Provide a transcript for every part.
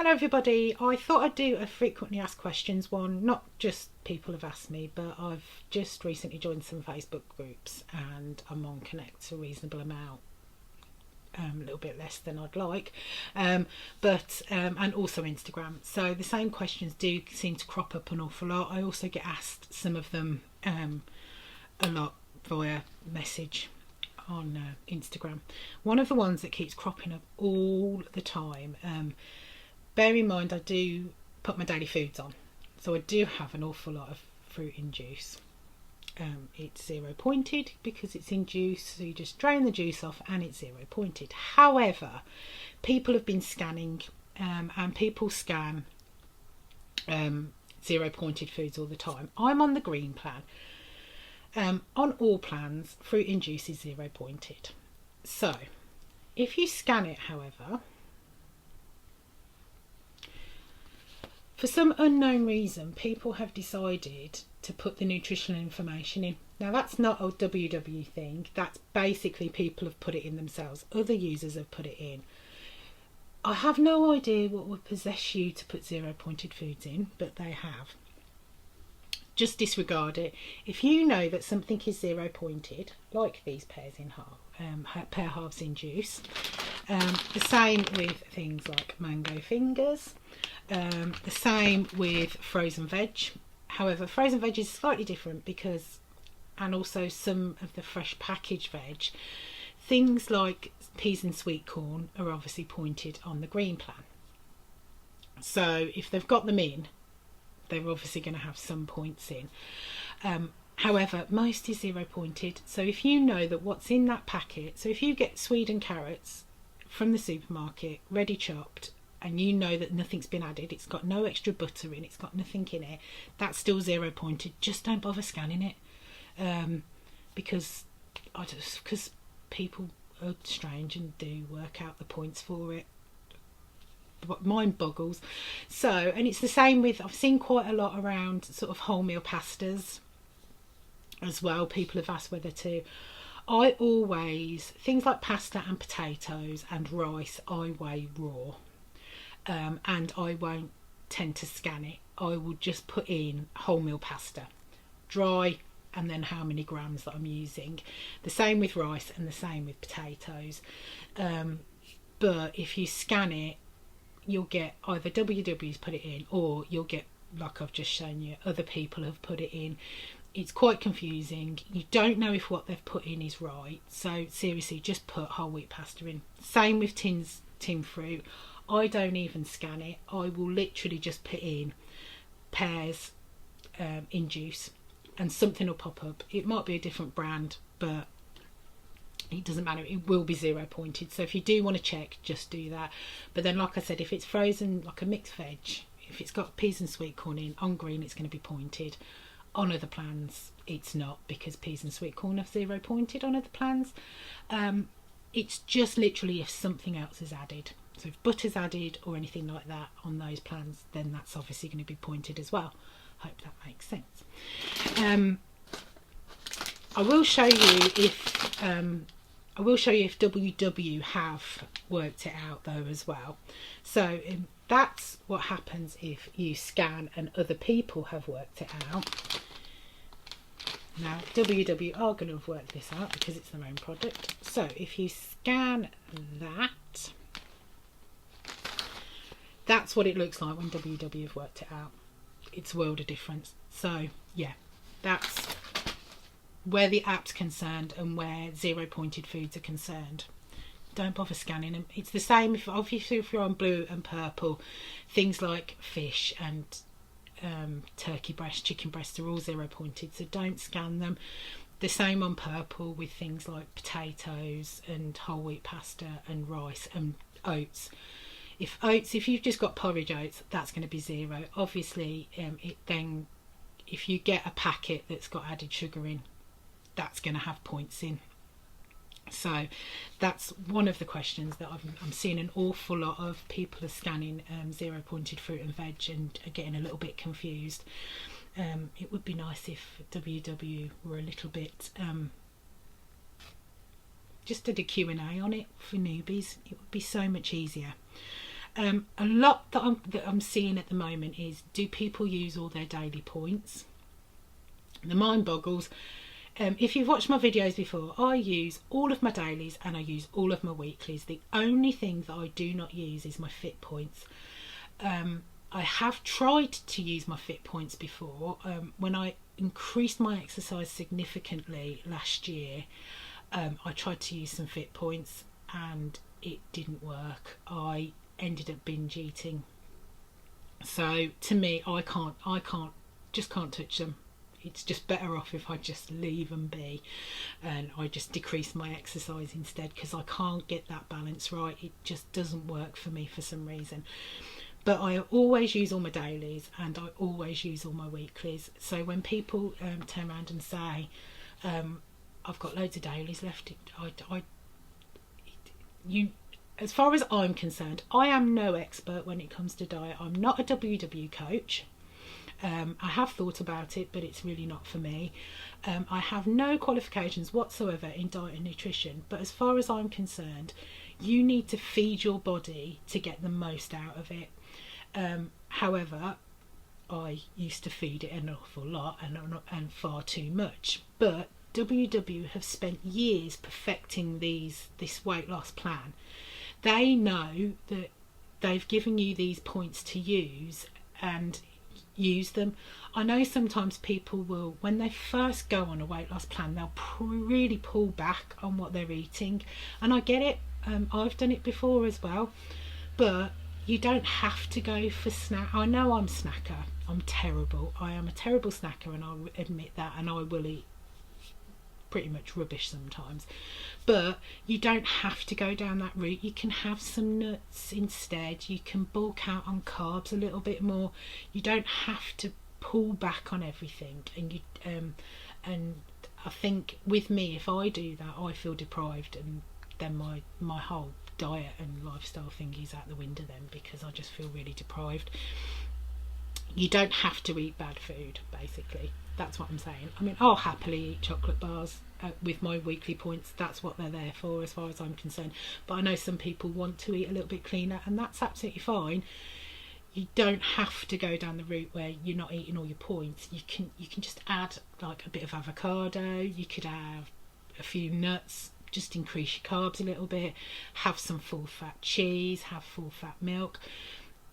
Hello everybody, I thought I'd do a frequently asked questions one, not just people have asked me, but I've just recently joined some Facebook groups and I'm on Connect a reasonable amount, a little bit less than I'd like, and also Instagram. So the same questions do seem to crop up an awful lot. I also get asked some of them a lot via message on Instagram. One of the ones that keeps cropping up all the time, bear in mind I do put my daily foods on, so I do have an awful lot of fruit in juice. It's 0 pointed because it's in juice, so you just drain the juice off and it's 0 pointed. However, people have been scanning and people scan 0 pointed foods all the time. I'm on the green plan. On all plans, fruit in juice is 0 pointed. So if you scan it, however, for some unknown reason, people have decided to put the nutritional information in. Now, that's not a WW thing. That's basically people have put it in themselves. Other users have put it in. I have no idea what would possess you to put 0 pointed foods in, but they have. Just disregard it. If you know that something is 0 pointed, like these pears in half, pear halves in juice, the same with things like mango fingers, the same with frozen veg. However, frozen veg is slightly different because, and also some of the fresh packaged veg, things like peas and sweet corn are obviously pointed on the green plan. So if they've got them in, they're obviously going to have some points in. However, most is 0 pointed. So if you know that what's in that packet, so if you get Sweden carrots from the supermarket, ready chopped, and you know that nothing's been added, it's got no extra butter in, it's got nothing in it, that's still 0 pointed. Just don't bother scanning it, because people are strange and do work out the points for it. Mind boggles. So, and it's the same with, I've seen quite a lot around sort of wholemeal pastas as well. People have asked whether to, I always, things like pasta and potatoes and rice, I weigh raw, and I won't tend to scan it. I will just put in wholemeal pasta, dry, and then how many grams that I'm using. The same with rice and the same with potatoes. But if you scan it, you'll get either WW's put it in, or you'll get, like I've just shown you, other people have put it in. It's quite confusing. You don't know if what they've put in is right. So seriously, just put whole wheat pasta in. Same with tin fruit. I don't even scan it. I will literally just put in pears in juice, and something will pop up. It might be a different brand, but it doesn't matter, it will be 0 pointed. So if you do want to check, just do that. But then, like I said, if it's frozen, like a mixed veg, if it's got peas and sweet corn in, on green it's going to be pointed. On other plans it's not, because peas and sweet corn are 0 pointed on other plans. It's just literally if something else is added. So if butter's added or anything like that on those plans, then that's obviously going to be pointed as well. Hope that makes sense. I will show you if WW have worked it out though as well. So that's what happens if you scan and other people have worked it out. Now WW are going to have worked this out because it's their own product. So if you scan that, that's what it looks like when WW have worked it out. It's a world of difference. So yeah, that's where the app's concerned and where 0 pointed foods are concerned. Don't bother scanning them. It's the same if obviously if you're on blue and purple, things like fish and turkey breast, chicken breast are all 0 pointed, so don't scan them. The same on purple with things like potatoes and whole wheat pasta and rice and oats. If you've just got porridge oats, that's going to be 0. Obviously, if you get a packet that's got added sugar in, that's going to have points in. So that's one of the questions that I'm seeing an awful lot of. People are scanning 0 pointed fruit and veg and are getting a little bit confused. It would be nice if WW were a little bit just did a Q&A on it for newbies. It would be so much easier. A lot that I'm seeing at the moment is, do people use all their daily points? The mind boggles. If you've watched my videos before, I use all of my dailies and I use all of my weeklies. The only thing that I do not use is my fit points. I have tried to use my fit points before. When I increased my exercise significantly last year, I tried to use some fit points and it didn't work. I ended up binge eating. So to me, I can't touch them. It's just better off if I just leave them be and I just decrease my exercise instead, because I can't get that balance right. It just doesn't work for me for some reason. But I always use all my dailies and I always use all my weeklies. So when people turn around and say, I've got loads of dailies left, as far as I'm concerned, I am no expert when it comes to diet. I'm not a WW coach. I have thought about it, but it's really not for me. I have no qualifications whatsoever in diet and nutrition, but as far as I'm concerned, you need to feed your body to get the most out of it. However, I used to feed it an awful lot and far too much, but WW have spent years perfecting this weight loss plan. They know that they've given you these points to use and use them. I know sometimes people will, when they first go on a weight loss plan, they'll really pull back on what they're eating, and I get it. I've done it before as well, but you don't have to go for snack. I know I'm a snacker. I'm terrible. I am a terrible snacker, and I'll admit that, and I will eat pretty much rubbish sometimes, but you don't have to go down that route. You can have some nuts instead. You can bulk out on carbs a little bit more. You don't have to pull back on everything, and I think with me, if I do that, I feel deprived, and then my whole diet and lifestyle thing is out the window then, because I just feel really deprived. You don't have to eat bad food, basically. That's what I'm saying. I mean, I'll happily eat chocolate bars with my weekly points. That's what they're there for, as far as I'm concerned. But I know some people want to eat a little bit cleaner, and that's absolutely fine. You don't have to go down the route where you're not eating all your points. You can just add like a bit of avocado. You could have a few nuts. Just increase your carbs a little bit. Have some full fat cheese. Have full fat milk.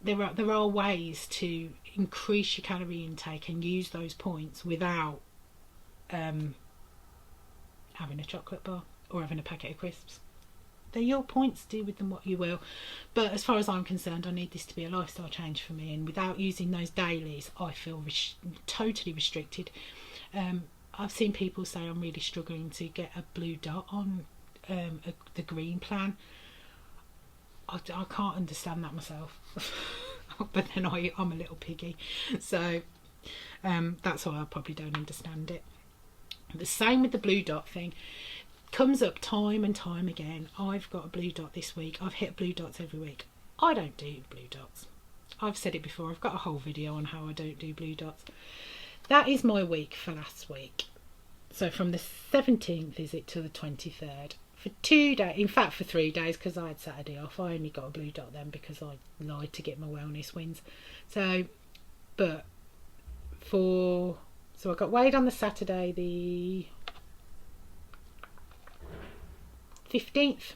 There are ways to increase your calorie intake and use those points without having a chocolate bar or having a packet of crisps. They're your points, do with them what you will. But as far as I'm concerned, I need this to be a lifestyle change for me, and without using those dailies, I feel totally restricted. I've seen people say I'm really struggling to get a blue dot on the green plan. I can't understand that myself. But then I'm a little piggy, so that's why I probably don't understand it. The same with the blue dot thing. Comes up time and time again. I've got a blue dot this week. I've hit blue dots every week. I don't do blue dots. I've said it before. I've got a whole video on how I don't do blue dots. That is my week for last week. So from the 17th is it to the 23rd. For 2 days, in fact for 3 days, because I had Saturday off. I only got a blue dot then because I lied to get my wellness wins. So I got weighed on the Saturday the 15th.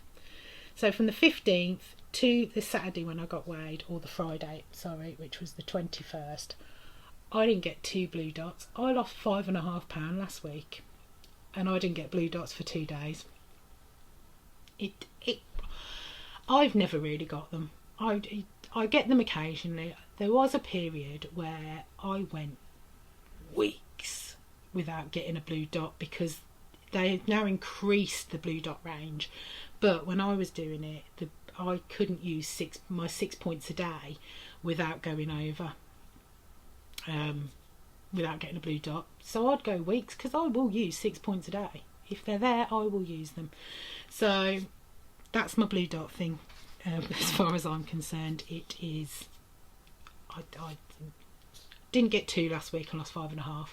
So from the 15th to the Saturday when I got weighed, or the Friday, sorry, which was the 21st, I didn't get 2 blue dots. I lost 5.5 pounds last week, and I didn't get blue dots for 2 days. I've never really got them. I get them occasionally. There was a period where I went weeks without getting a blue dot because they've now increased the blue dot range. But when I was doing it, I couldn't use my 6 points a day without going over, without getting a blue dot. So I'd go weeks because I will use 6 points a day. If they're there, I will use them. So that's my blue dot thing. As far as I'm concerned, it is. I didn't get 2 last week. I lost 5.5.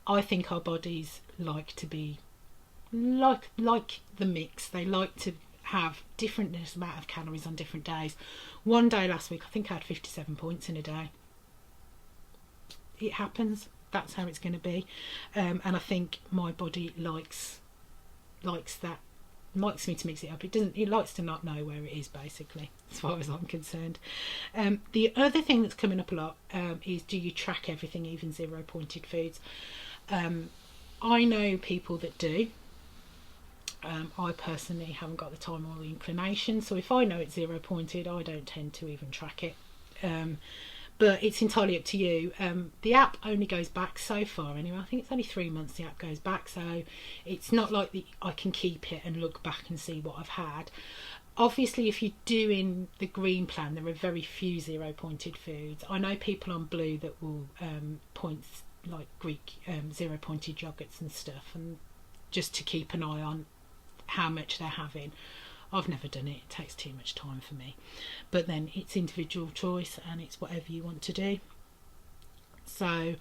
I think our bodies like to be like the mix. They like to have different amount of calories on different days. One day last week, I think I had 57 points in a day. It happens. That's how it's going to be. And I think my body likes that. Likes me to mix it up. It likes to not know where it is, basically, as far as I'm concerned. The other thing that's coming up a lot is, do you track everything, even 0 pointed foods? I know people that do. I personally haven't got the time or the inclination, so if I know it's 0 pointed, I don't tend to even track it. But it's entirely up to you. The app only goes back so far anyway. I think it's only 3 months the app goes back, so it's not like I can keep it and look back and see what I've had. Obviously, if you're doing the green plan, there are very few 0 pointed foods. I know people on blue that will points like Greek 0 pointed yogurts and stuff, and just to keep an eye on how much they're having. I've never done it. It takes too much time for me. But then it's individual choice, and it's whatever you want to do. So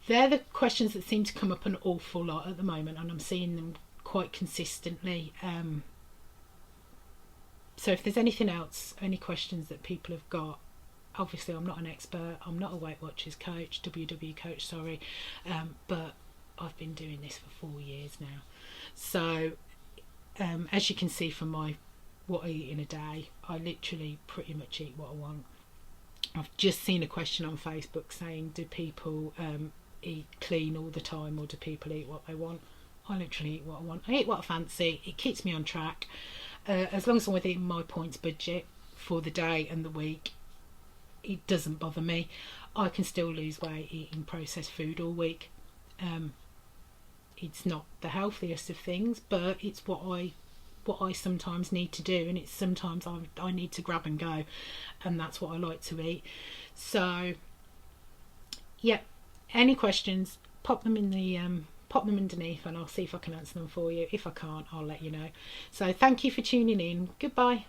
they're the questions that seem to come up an awful lot at the moment, and I'm seeing them quite consistently. So if there's anything else, any questions that people have got, obviously I'm not an expert. I'm not a Weight Watchers coach, WW coach, sorry. But I've been doing this for 4 years now. So as you can see from what I eat in a day, I literally pretty much eat what I want. I've just seen a question on Facebook saying, do people eat clean all the time, or do people eat what they want? I literally eat what I want. I eat what I fancy. It keeps me on track. As long as I'm within my points budget for the day and the week, it doesn't bother me. I can still lose weight eating processed food all week. It's not the healthiest of things, but it's what I sometimes need to do, and it's sometimes I need to grab and go, and that's what I like to eat. So yeah, any questions, pop them underneath, and I'll see if I can answer them for you. If I can't, I'll let you know. So thank you for tuning in. Goodbye.